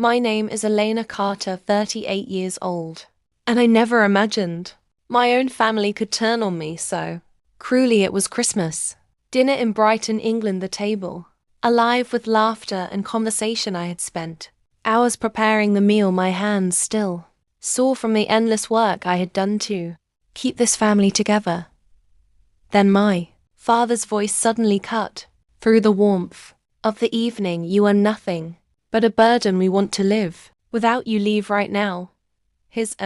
My name is Elena Carter, 38 years old. And I never imagined my own family could turn on me so cruelly. It was Christmas. Dinner in Brighton, England, the table alive with laughter and conversation. I had spent hours preparing the meal, my hands still sore from the endless work I had done to keep this family together. Then my father's voice suddenly cut through the warmth of the evening. You are nothing but a burden. We want to live without you. Leave right now. His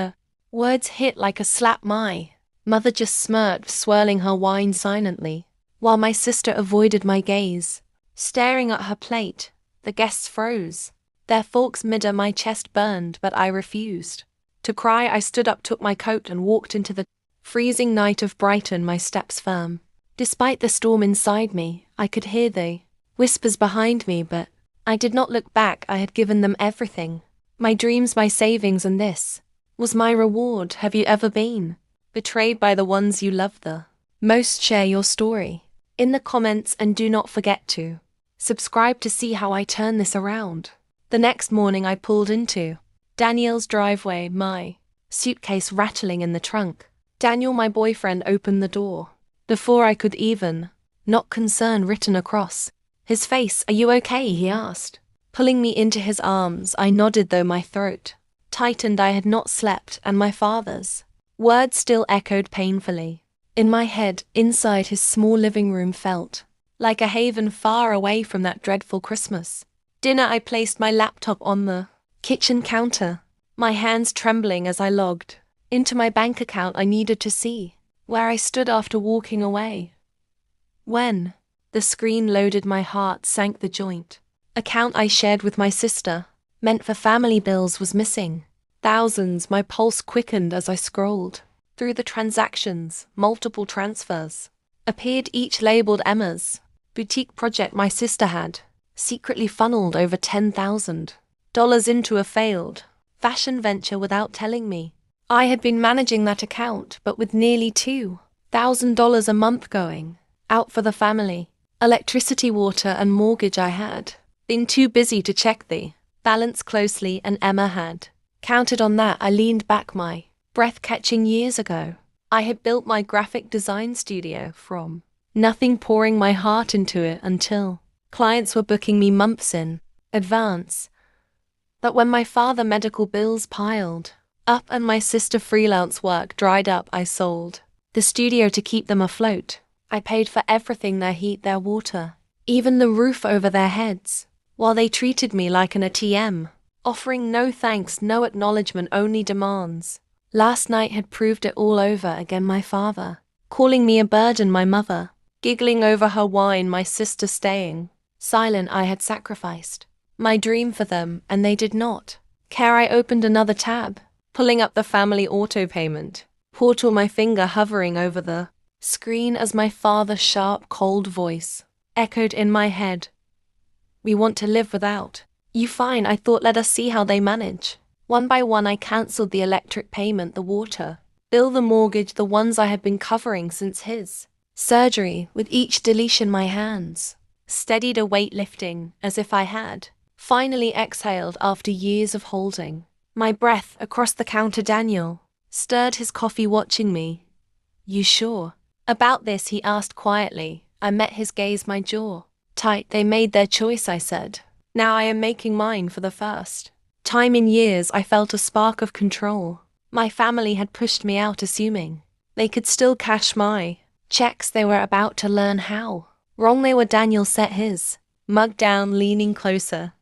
words hit like a slap. My mother just smirked, swirling her wine silently, while my sister avoided my gaze, staring at her plate. The guests froze, their forks mid-air. My chest burned, but I refused to cry. I stood up, took my coat, and walked into the freezing night of Brighton, my steps firm. Despite the storm inside me, I could hear the whispers behind me, but I did not look back. I had given them everything, my dreams, my savings, and this was my reward. Have you ever been betrayed by the ones you love the most? Share your story in the comments and do not forget to subscribe to see how I turn this around. The next morning I pulled into Daniel's driveway, my suitcase rattling in the trunk. Daniel, my boyfriend, opened the door before I could even knock, concern written across his face. Are you okay? He asked, pulling me into his arms. I nodded, though my throat tightened. I had not slept, and my father's words still echoed painfully in my head. Inside his small living room felt like a haven far away from that dreadful Christmas dinner. I placed my laptop on the kitchen counter, my hands trembling as I logged into my bank account. I needed to see where I stood after walking away. When the screen loaded, my heart sank. The joint account I shared with my sister, meant for family bills, was missing thousands. My pulse quickened as I scrolled through the transactions. Multiple transfers appeared, each labeled Emma's boutique project. My sister had secretly funneled over $10,000 into a failed fashion venture without telling me. I had been managing that account, but with nearly $2,000 a month going out for the family, electricity, water, and mortgage, I had been too busy to check the balance closely, and Emma had counted on that. I leaned back, my breath catching. Years ago, I had built my graphic design studio from nothing, pouring my heart into it until clients were booking me months in advance. But when my father's medical bills piled up and my sister freelance work dried up, I sold the studio to keep them afloat. I paid for everything, their heat, their water, even the roof over their heads, while they treated me like an ATM, offering no thanks, no acknowledgement, only demands. Last night had proved it all over again. My father calling me a burden, my mother giggling over her wine, my sister staying silent. I had sacrificed my dream for them, and they did not care. I opened another tab, pulling up the family auto payment portal, my finger hovering over the screen as my father's sharp, cold voice echoed in my head. We want to live without you. Fine, I thought. Let us see how they manage. One by one I cancelled the electric payment, the water bill, the mortgage, the ones I had been covering since his surgery. With each deletion my hands steadied, a weight lifting, as if I had finally exhaled after years of holding my breath. Across the counter Daniel stirred his coffee, watching me. You sure about this? He asked quietly. I met his gaze, my jaw tight. They made their choice, I said. Now I am making mine. For the first time in years I felt a spark of control. My family had pushed me out, assuming they could still cash my checks. They were about to learn how wrong they were. Daniel set his mug down, leaning closer.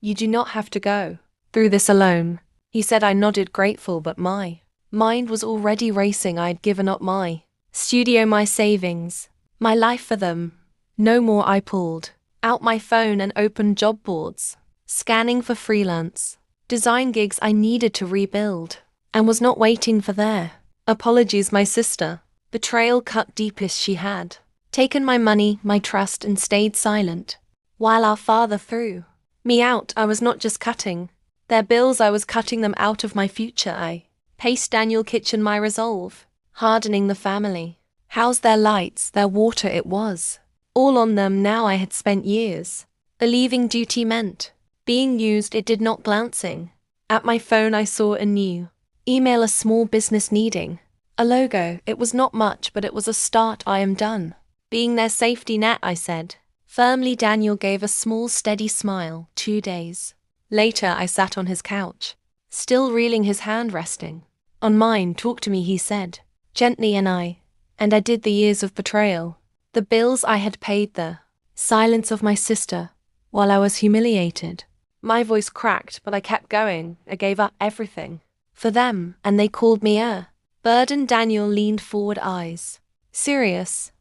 You do not have to go through this alone, he said. I nodded, grateful, but my mind was already racing. I had given up my studio, my savings, my life for them. No more. I pulled out my phone and opened job boards, scanning for freelance design gigs I needed to rebuild, and was not waiting for their apologies. My sister betrayal cut deepest. She had taken my money, my trust, and stayed silent while our father threw me out. I was not just cutting their bills, I was cutting them out of my future. I paced Daniel kitchen, my resolve hardening. The family house, their lights, their water, it was all on them now. I had spent years believing duty meant Being used, it did not glancing. At my phone I saw a new email, a small business needing a logo. It was not much, but it was a start. I am done being their safety net, I said. Firmly. Daniel gave a small, steady smile. 2 days later, I sat on his couch, still reeling, his hand resting on mine. Talk to me, he said, gently, and I did. The years of betrayal, the bills I had paid, the silence of my sister while I was humiliated. My voice cracked, but I kept going. I gave up everything for them, and they called me a burden. Daniel leaned forward, eyes serious.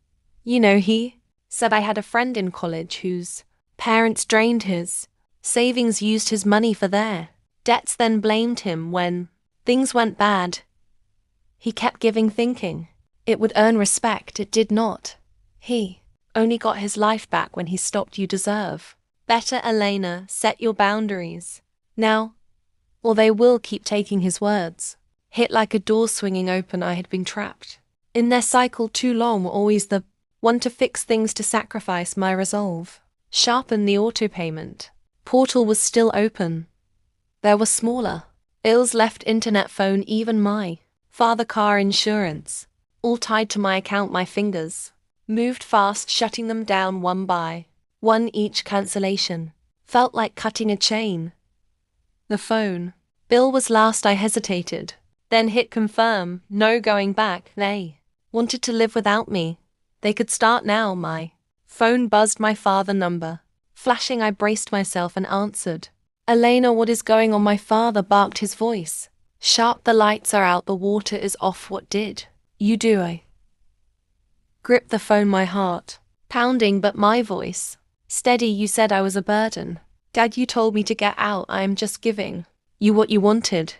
You know, he said, I had a friend in college whose parents drained his savings, used his money for their debts, then blamed him when things went bad. He kept giving, thinking it would earn respect. It did not. He only got his life back when he stopped. You deserve better, Elena. Set your boundaries now, or they will keep taking. His words hit like a door swinging open. I had been trapped in their cycle too long, always the one to fix things, to sacrifice my resolve. Sharpen. The auto-payment portal was still open. There were smaller bills left, internet, phone, even my father car insurance, all tied to my account. My fingers moved fast, shutting them down one by one. Each cancellation felt like cutting a chain. The phone bill was last. I hesitated, then hit confirm. No going back. They wanted to live without me. They could start now. My phone buzzed, my father number flashing. I braced myself and answered. Elena, what is going on? My father barked, his voice sharp. The lights are out, the water is off. What did you do? I gripped the phone, my heart pounding, but my voice steady. You said I was a burden. Dad, you told me to get out. I am just giving you what you wanted.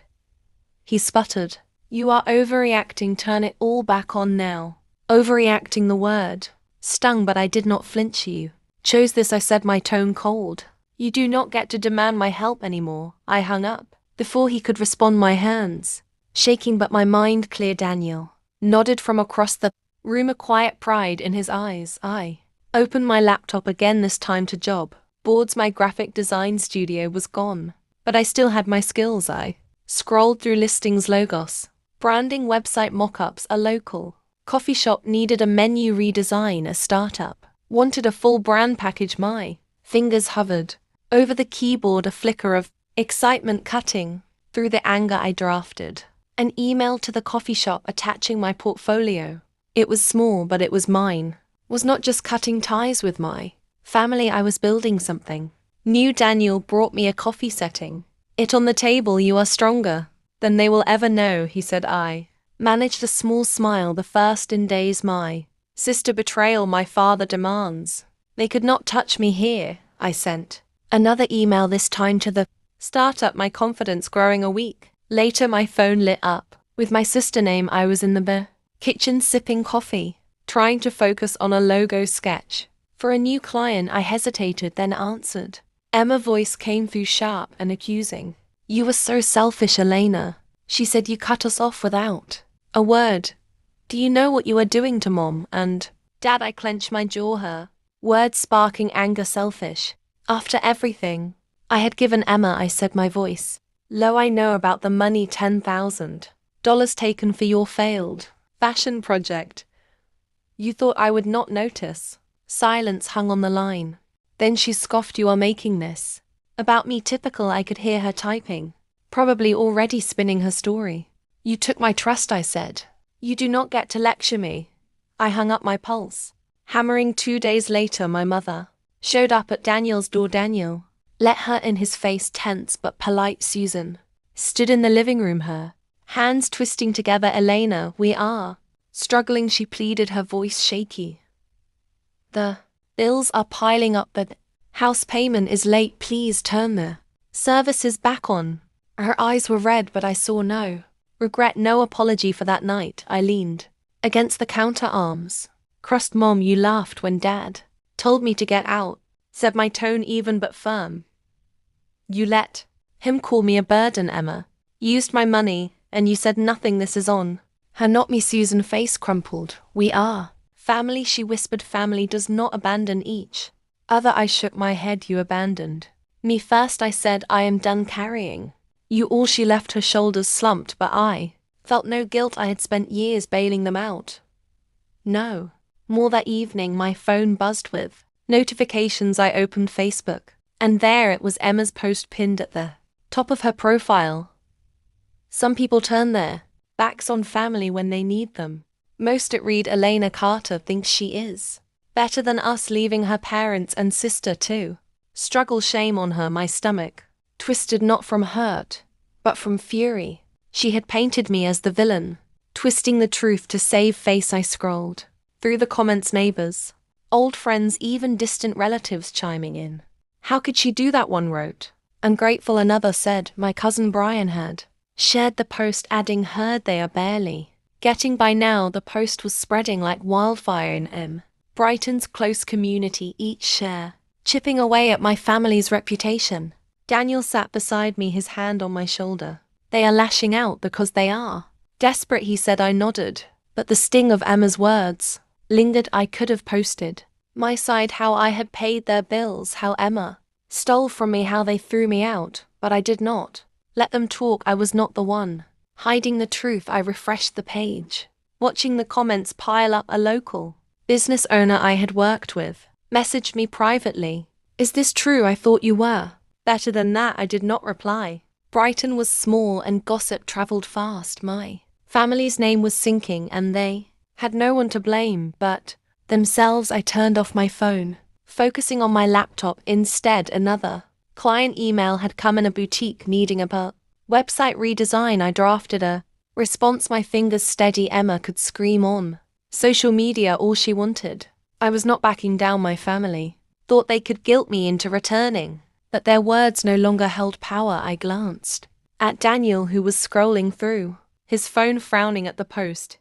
He sputtered. You are overreacting. Turn it all back on now. Overreacting. The word stung, but I did not flinch. You chose this, I said, my tone cold. You do not get to demand my help anymore. I hung up before he could respond, my hands shaking, but my mind clear. Daniel nodded from across the room, a quiet pride in his eyes. I opened my laptop again, this time to job boards. My graphic design studio was gone, but I still had my skills. I scrolled through listings, logos, branding, website mock-ups. A local coffee shop needed a menu redesign. A startup wanted a full brand package. My fingers hovered over the keyboard, a flicker of excitement cutting through the anger. I drafted an email to the coffee shop attaching my portfolio. It was small, but it was mine. Was not just cutting ties with my family, I was building something new. Daniel brought me a coffee, setting it on the table. You are stronger than they will ever know, he said. I managed a small smile, the first in days. My sister betrayal, my father demands. They could not touch me here. I sent another email, this time to the startup, my confidence growing. A week later, my phone lit up with my sister name. I was in the kitchen sipping coffee, trying to focus on a logo sketch for a new client. I hesitated, then answered. Emma's voice came through, sharp and accusing. You were so selfish, Elena. She said you cut us off without a word. Do you know what you are doing to Mom and Dad? I clenched my jaw, her words sparking anger. Selfish. After everything I had given Emma, I said, my voice low. I know about the money, $10,000 taken for your failed fashion project. You thought I would not notice. Silence hung on the line. Then she scoffed. You are making this about me. Typical. I could hear her typing, probably already spinning her story. You took my trust, I said. You do not get to lecture me. I hung up, my pulse hammering. 2 days later, my mother showed up at Daniel's door. Daniel let her in, his face tense but polite. Susan stood in the living room, her hands twisting together. Elena, we are struggling, she pleaded, her voice shaky. The bills are piling up. The house payment is late. Please turn the services back on. Her eyes were red, but I saw no regret, no apology for that night. I leaned against the counter, arms crossed. Mom, you laughed when Dad told me to get out, said, my tone even but firm. You let him call me a burden, Emma. Used my money, and you said nothing. This is on her, not me. Susan face crumpled. We are family, she whispered. Family does not abandon each other. I shook my head. You abandoned Me first, I said, I am done carrying you all. She left, her shoulders slumped, but I felt no guilt. I had spent years bailing them out. No. More that evening, my phone buzzed with notifications. I opened Facebook, and there it was, Emma's post pinned at the top of her profile. Some people turn their backs on family when they need them. Most it read, Elena Carter thinks she is better than us, leaving her parents and sister too. Struggle, shame on her. My stomach twisted, not from hurt, but from fury. She had painted me as the villain, twisting the truth to save face. I scrolled through the comments, neighbors, old friends, even distant relatives chiming in. How could she do that, one wrote. Ungrateful, another said. My cousin Brian had shared the post, adding, heard they are barely getting by now. The post was spreading like wildfire in Brighton's close community, each share chipping away at my family's reputation. Daniel sat beside me, his hand on my shoulder. They are lashing out because they are desperate, he said. I nodded, but the sting of Emma's words lingered. I could have posted my side, how I had paid their bills, how Emma stole from me, how they threw me out, but I did not let them talk. I was not the one hiding the truth. I refreshed the page, watching the comments pile up. A local business owner I had worked with messaged me privately. Is this true? I thought you were better than that. I did not reply. Brighton was small and gossip traveled fast. My family's name was sinking and they had no one to blame but themselves. I turned off my phone, focusing on my laptop instead. Another client email had come in, a boutique needing a website redesign. I drafted a response, my fingers steady. Emma could scream on social media all she wanted. I was not backing down. My family thought they could guilt me into returning, but their words no longer held power. I glanced at Daniel, who was scrolling through his phone, frowning at the post.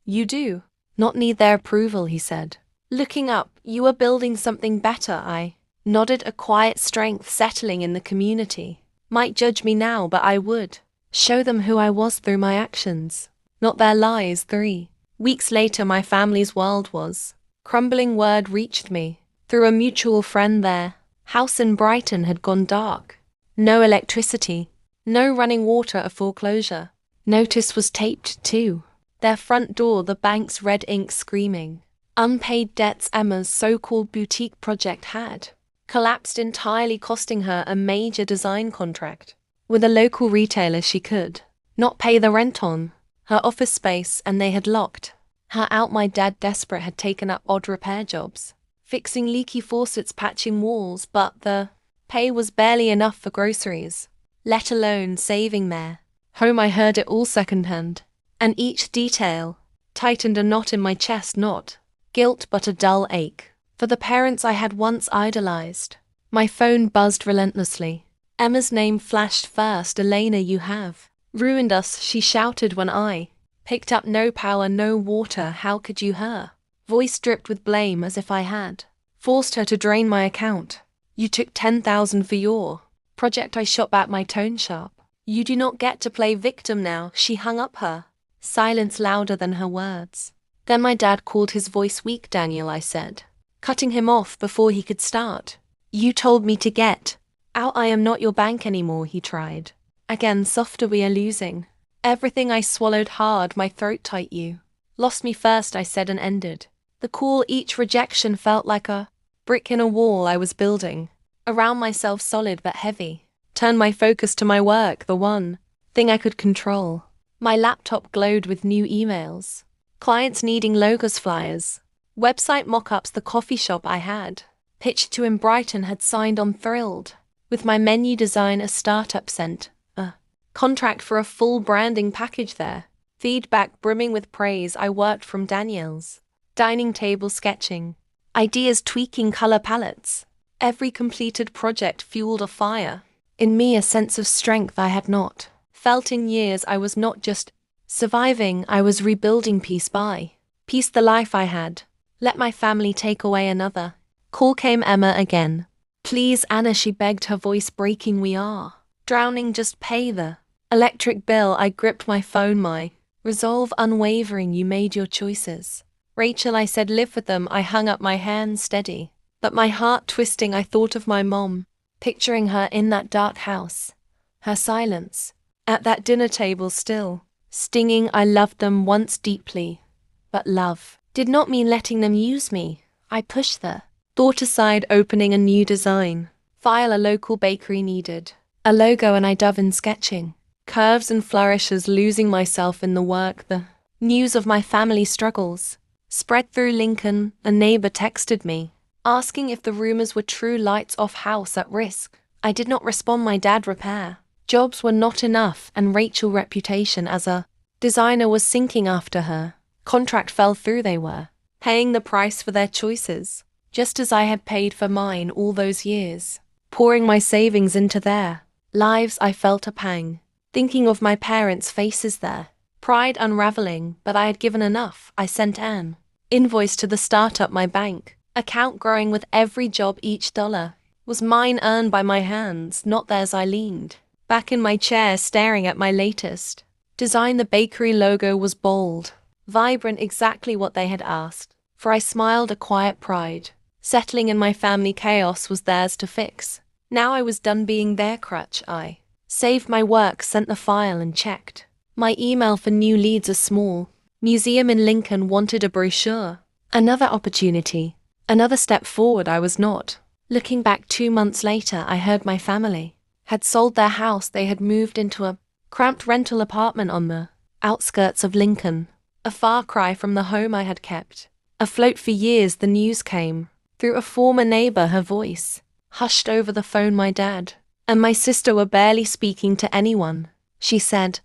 You do not need their approval, he said, looking up. You are building something better. I nodded, a quiet strength settling in the community. Might judge me now, but I would show them who I was through my actions, not their lies. 3 weeks later, my family's world was crumbling. Word reached me through a mutual friend. Their house in Brighton had gone dark. No electricity, no running water, a foreclosure notice was taped to their front door, the bank's red ink screaming unpaid debts. Emma's so-called boutique project had collapsed entirely, costing her a major design contract with a local retailer. She could not pay the rent on her office space and they had locked her out. My dad, desperate, had taken up odd repair jobs, fixing leaky faucets, patching walls, but the pay was barely enough for groceries, let alone saving their home. I heard it all secondhand, and each detail tightened a knot in my chest, not guilt but a dull ache for the parents I had once idolized. My phone buzzed relentlessly. Emma's name flashed first. Elena, you have ruined us, she shouted when I picked up. No power, no water, how could you? Her voice dripped with blame, as if I had forced her to drain my account. You took 10,000 for your project. I shot back, my tone sharp. You do not get to play victim now. She hung up, her silence louder than her words. Then my dad called, his voice weak. Daniel, I said, cutting him off before he could start. You told me to get out. I am not your bank anymore, he tried. Again, softer. We are losing everything. I swallowed hard, my throat tight. You lost me first, I said, and ended the call. Each rejection felt like a brick in a wall I was building around myself, solid but heavy. Turned my focus to my work, the one thing I could control. My laptop glowed with new emails, clients needing logos, flyers, website mock-ups. The coffee shop I had pitched to in Brighton had signed on, thrilled with my menu design. A startup sent a contract for a full branding package there. Feedback brimming with praise. I worked from Daniel's dining table, sketching ideas, tweaking color palettes. Every completed project fueled a fire in me, a sense of strength I had not felt in years. I was not just surviving, I was rebuilding piece by piece the life I had let my family take away. Another call came. Emma again. Please, Anna, she begged, her voice breaking. We are drowning, just pay the electric bill. I gripped my phone, my resolve unwavering. You made your choices, Rachel, I said, live with them. I hung up, my hands steady, but my heart twisting. I thought of my mom, picturing her in that dark house, her silence, at that dinner table still, stinging. I loved them once deeply, but love did not mean letting them use me. I pushed the thought aside, opening a new design, file a local bakery needed, a logo, and I dove in sketching, curves and flourishes, losing myself in the work. The news of my family struggles spread through Lincoln. A neighbor texted me, asking if the rumors were true. Lights off, house at risk. I did not respond. My dad repair jobs were not enough, and Rachel's reputation as a designer was sinking after her contract fell through. They were paying the price for their choices, just as I had paid for mine all those years, pouring my savings into their lives. I felt a pang, thinking of my parents' faces there, pride unraveling, but I had given enough. I sent an invoice to the startup, my bank account growing with every job. Each dollar was mine, earned by my hands, not theirs. I leaned back in my chair, staring at my latest design. The bakery logo was bold, vibrant, exactly what they had asked for. I smiled, a quiet pride settling in my family. Chaos was theirs to fix. Now I was done being their crutch. I saved my work, sent the file, and checked my email for new leads. A small museum in Lincoln wanted a brochure. Another opportunity, another step forward. I was not looking back. 2 months later, I heard my family had sold their house. They had moved into a cramped rental apartment on the outskirts of Lincoln, a far cry from the home I had kept afloat for years. The news came through a former neighbor, her voice hushed over the phone. My dad and my sister were barely speaking to anyone, she said,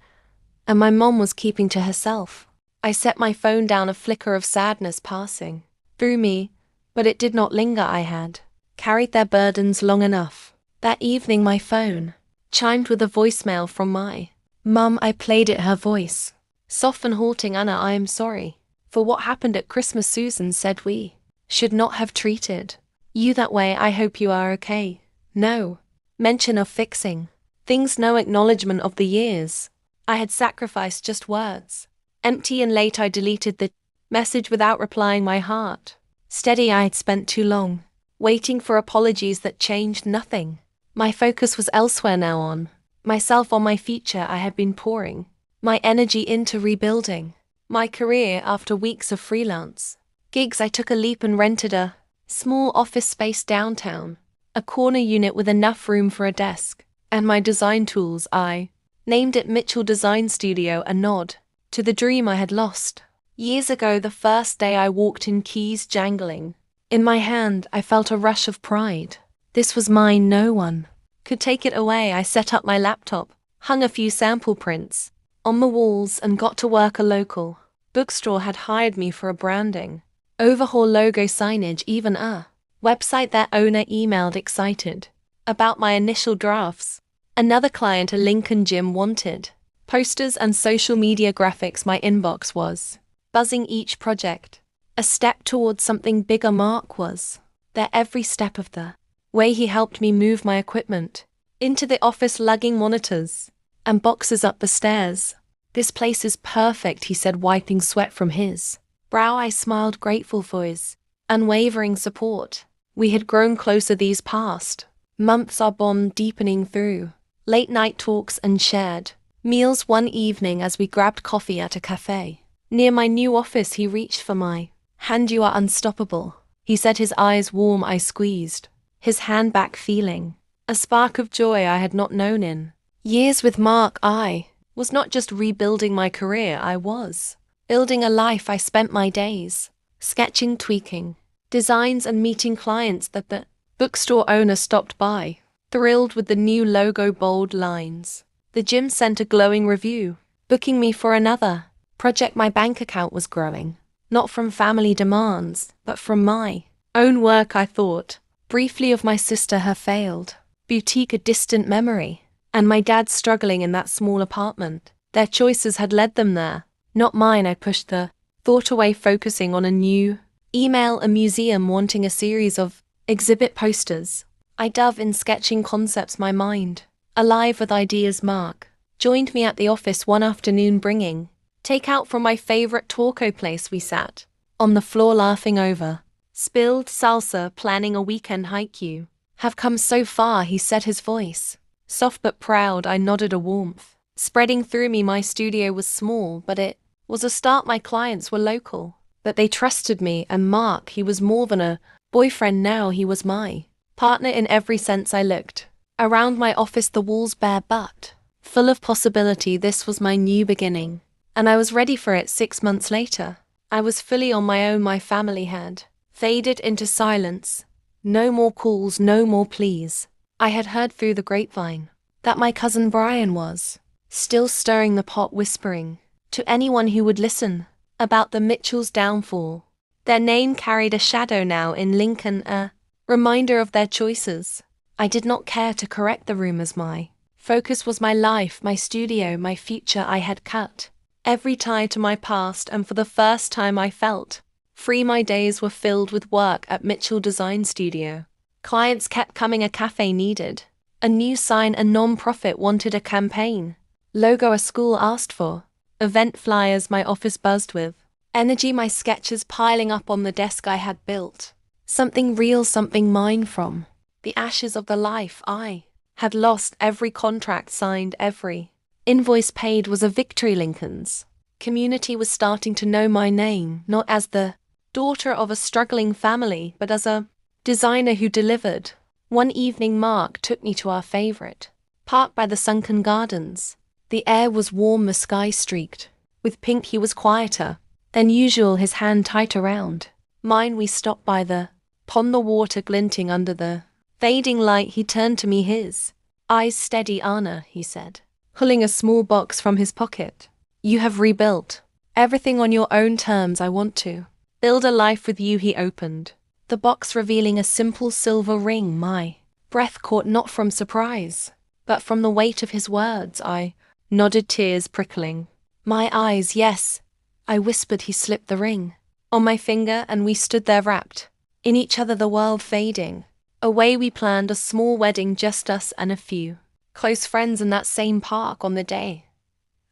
and my mom was keeping to herself. I set my phone down, a flicker of sadness passing through me, but it did not linger. I had carried their burdens long enough. That evening my phone chimed with a voicemail from my mum. I played it, her voice soft and halting. Anna, I am sorry for what happened at Christmas. Susan said we should not have treated you that way. I hope you are okay. No mention of fixing things, no acknowledgement of the years I had sacrificed, just words. Empty and late, I deleted the message without replying. My heart steady. I had spent too long waiting for apologies that changed nothing. My focus was elsewhere now, on myself, on my future. I had been pouring my energy into rebuilding my career. After weeks of freelance gigs, I took a leap and rented a small office space downtown, a corner unit with enough room for a desk and my design tools. I named it Mitchell Design Studio, a nod to the dream I had lost years ago. The first day I walked in, keys jangling in my hand, I felt a rush of pride. This was mine, no one could take it away. I set up my laptop, hung a few sample prints on the walls, and got to work. A local bookstore had hired me for a branding overhaul, logo, signage, even a website. Their owner emailed excited about my initial drafts. Another client, a Lincoln gym, wanted posters and social media graphics. My inbox was buzzing, each project a step towards something bigger. Mark was there every step of the way. He helped me move my equipment into the office, lugging monitors and boxes up the stairs. This place is perfect, he said, wiping sweat from his brow. I smiled, grateful for his unwavering support. We had grown closer these past months, our bond deepening through late night talks and shared meals. One evening, as we grabbed coffee at a cafe near my new office, he reached for my hand. You are unstoppable, he said, his eyes warm. I squeezed his hand back, feeling a spark of joy I had not known in years. With Mark, I was not just rebuilding my career, I was building a life. I spent my days sketching, tweaking designs, and meeting clients. That the bookstore owner stopped by, thrilled with the new logo, bold lines. The gym sent a glowing review, booking me for another project. My bank account was growing, not from family demands, but from my own work. I thought briefly of my sister, her failed boutique, a distant memory, and my dad struggling in that small apartment. Their choices had led them there, not mine. I pushed the thought away, focusing on a new email, a museum wanting a series of exhibit posters. I dove in sketching concepts, my mind alive with ideas. Mark joined me at the office one afternoon, bringing takeout from my favorite taco place. We sat on the floor laughing over spilled salsa, planning a weekend haiku. have come so far, he said, his voice soft but proud. I nodded, a warmth spreading through me. My studio was small, but it was a start. My clients were local, but they trusted me, and Mark, he was more than a boyfriend now, he was my partner in every sense. I looked around my office, the walls bare but full of possibility. This was my new beginning, and I was ready for it. 6 months later, I was fully on my own. My family had faded into silence. No more calls, no more pleas. I had heard through the grapevine that my cousin Brian was still stirring the pot, whispering to anyone who would listen about the Mitchells' downfall. Their name carried a shadow now in Lincoln, a reminder of their choices. I did not care to correct the rumors. My focus was my life, my studio, my future. I had cut every tie to my past, and for the first time I felt free. My days were filled with work at Mitchell Design Studio. Clients kept coming. A cafe needed a new sign, a non-profit wanted a campaign logo, a school asked for event flyers. My office buzzed with energy, my sketches piling up on the desk. I had built something real, something mine, from the ashes of the life I had lost. Every contract signed, every invoice paid was a victory. Lincoln's community was starting to know my name, not as the daughter of a struggling family, but as a designer who delivered. One evening, Mark took me to our favorite park by the sunken gardens. The air was warm, the sky streaked with pink. He was quieter than usual, his hand tight around mine. We stopped by the pond, the water glinting under the fading light. He turned to me, his eyes steady. Anna, he said, pulling a small box from his pocket. You have rebuilt everything on your own terms. I want to build a life with you. He opened the box, revealing a simple silver ring. My breath caught, not from surprise, but from the weight of his words. I nodded, tears prickling my eyes. Yes, I whispered. He slipped the ring on my finger, and we stood there wrapped in each other, the world fading away. We planned a small wedding, just us and a few close friends, in that same park. On the day,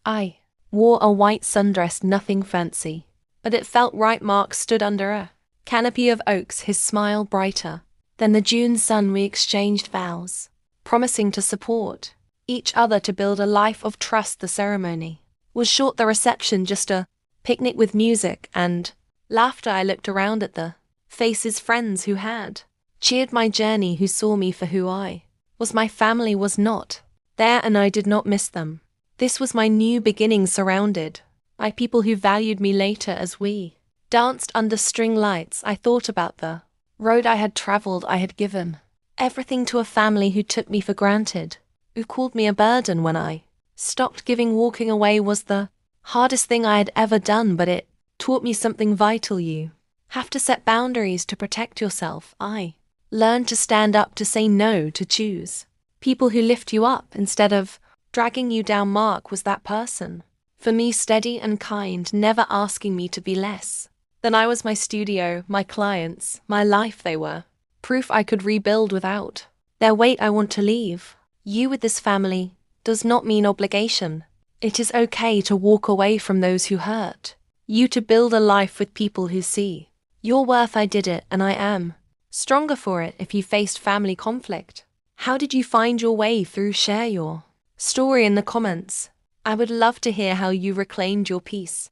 I wore a white sundress, nothing fancy, but it felt right. Mark stood under a canopy of oaks, his smile brighter than the June sun. We exchanged vows, promising to support each other, to build a life of trust. The ceremony was short, the reception just a picnic with music and laughter. I looked around at the faces, friends who had cheered my journey, who saw me for who I was. My family was not there, and I did not miss them. This was my new beginning, surrounded by people who valued me. Later, as we danced under string lights, I thought about the road I had traveled. I had given everything to a family who took me for granted, who called me a burden when I stopped giving. Walking away was the hardest thing I had ever done, but it taught me something vital. You have to set boundaries to protect yourself. I learned to stand up, to say no, to choose people who lift you up instead of dragging you down. Mark was that person for me, steady and kind, never asking me to be less than I was. My studio, my clients, my life, they were proof I could rebuild without their weight. I want to leave you with this family does not mean obligation. It is okay to walk away from those who hurt you, to build a life with people who see your worth. I did it, and I am stronger for it. If you faced family conflict, how did you find your way through? Share your story in the comments. I would love to hear how you reclaimed your peace.